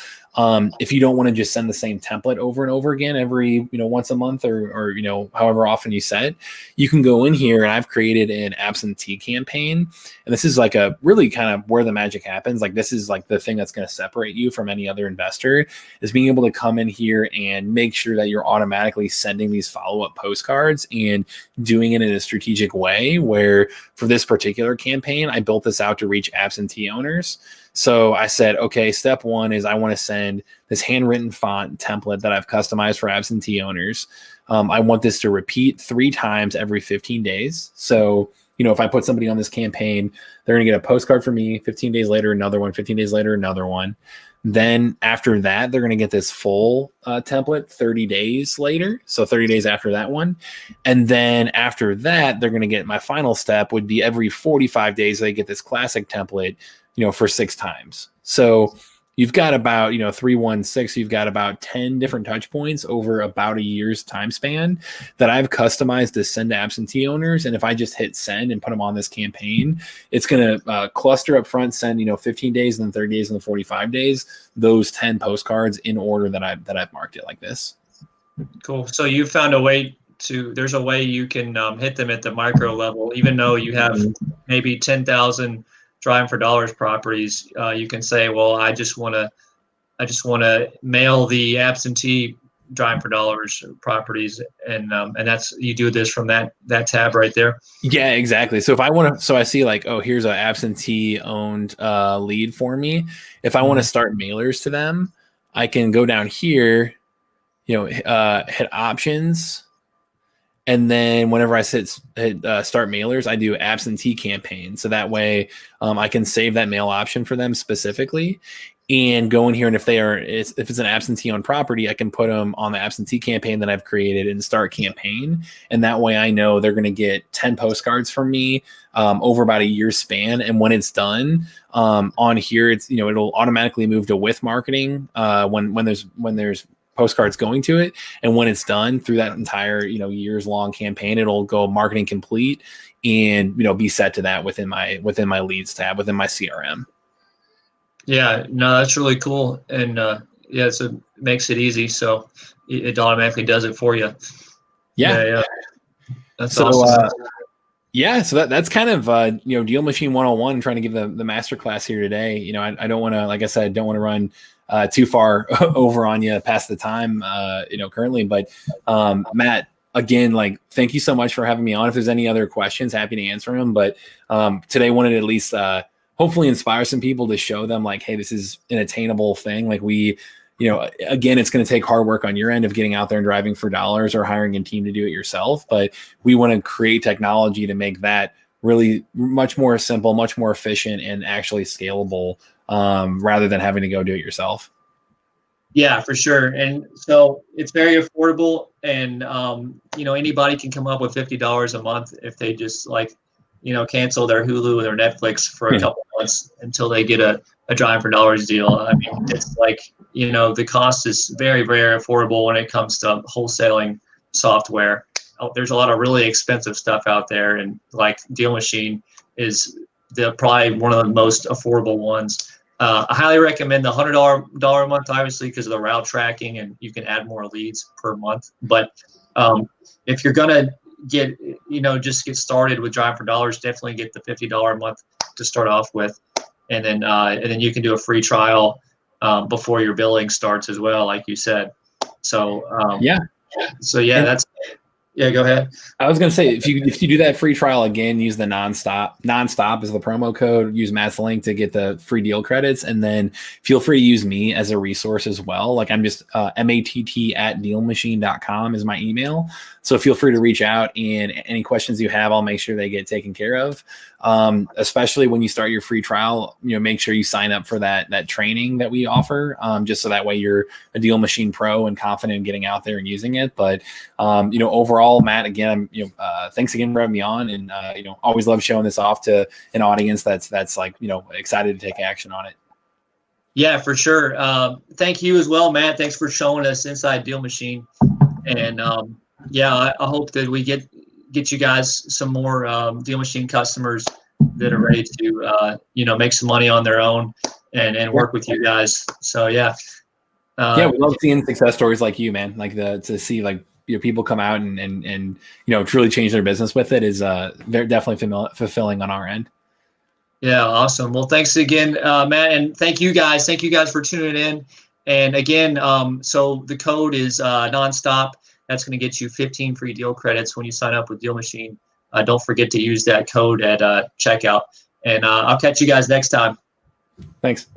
If you don't want to just send the same template over and over again every once a month or however often you set, you can go in here, and I've created an absentee campaign, and this is like a really kind of where the magic happens. Like, this is like the thing that's going to separate you from any other investor, is being able to come in here and make sure that you're automatically sending these follow-up postcards and doing it in a strategic way. Where for this particular campaign, I built this out to reach absentee owners. So I said, okay, step one is I want to send this handwritten font template that I've customized for absentee owners. I want this to repeat 3 times every 15 days. So, if I put somebody on this campaign, they're going to get a postcard from me. 15 days later, another one. 15 days later, another one. Then after that, they're going to get this full template 30 days later. So 30 days after that one. And then after that, they're going to get, my final step would be every 45 days, they get this classic template, for 6 times. So you've got about, 316, you've got about 10 different touch points over about a year's time span that I've customized to send to absentee owners. And if I just hit send and put them on this campaign, it's going to cluster up front, send, 15 days and then 30 days and then 45 days, those 10 postcards in order that I've marked it like this. Cool. So you found a way there's a way you can hit them at the micro level, even though you have maybe 10,000 Driving for Dollars properties. You can say, well, I just want to mail the absentee Driving for Dollars properties, and that's, you do this from that tab right there. Yeah, exactly. So if I want to, I see like, oh, here's an absentee owned lead for me. If I want to start mailers to them, I can go down here, hit options. And then whenever I hit start mailers, I do absentee campaign. So that way I can save that mail option for them specifically and go in here. And if it's an absentee on property, I can put them on the absentee campaign that I've created and start campaign. And that way I know they're going to get 10 postcards from me over about a year's span. And when it's done on here, it's, it'll automatically move to with marketing when there's postcards going to it, and when it's done through that entire years long campaign, it'll go marketing complete and be set to that within my leads tab within my CRM. Yeah, no, that's really cool, and so it makes it easy, so it automatically does it for you. Yeah. That's awesome. So that's kind of Dealmachine 101. I'm trying to give the master class here today. I don't want to, like I said, don't want to run too far over on you past the time, currently. But Matt, again, like, thank you so much for having me on. If there's any other questions, happy to answer them. But today wanted to at least hopefully inspire some people to show them like, hey, this is an attainable thing. Like again, it's going to take hard work on your end of getting out there and driving for dollars or hiring a team to do it yourself. But we want to create technology to make that really much more simple, much more efficient, and actually scalable, rather than having to go do it yourself. Yeah, for sure. And so it's very affordable, and anybody can come up with $50 a month if they just cancel their Hulu or their Netflix for a couple months until they get a Driving for Dollars deal. I mean, it's like, the cost is very, very affordable when it comes to wholesaling software. There's a lot of really expensive stuff out there, and like Dealmachine is probably one of the most affordable ones. I highly recommend the $100 a month, obviously, because of the route tracking, and you can add more leads per month. But if you're gonna just get started with Driving for Dollars, definitely get the $50 a month to start off with, and then you can do a free trial before your billing starts as well, like you said. So that's. Yeah, go ahead. I was going to say, if you do that free trial again, use the nonstop is the promo code. Use Matt's link to get the free deal credits, and then feel free to use me as a resource as well. Like, I'm just matt@dealmachine.com is my email. So feel free to reach out, and any questions you have, I'll make sure they get taken care of. Especially when you start your free trial, make sure you sign up for that training that we offer, just so that way you're a Dealmachine pro and confident in getting out there and using it. But overall, Matt, again, thanks again for having me on, and always love showing this off to an audience that's excited to take action on it. Yeah, for sure. Thank you as well, Matt. Thanks for showing us inside Dealmachine, and I hope that we get get you guys some more Deal Machine customers that are ready to make some money on their own and work with you guys. So yeah. We love seeing success stories like you, man. Like to see like people come out and truly change their business with it is very definitely fulfilling on our end. Yeah, awesome. Well, thanks again, Matt, and thank you guys. Thank you guys for tuning in. And again, so the code is nonstop. That's going to get you 15 free deal credits when you sign up with Deal Machine. Don't forget to use that code at checkout. And I'll catch you guys next time. Thanks.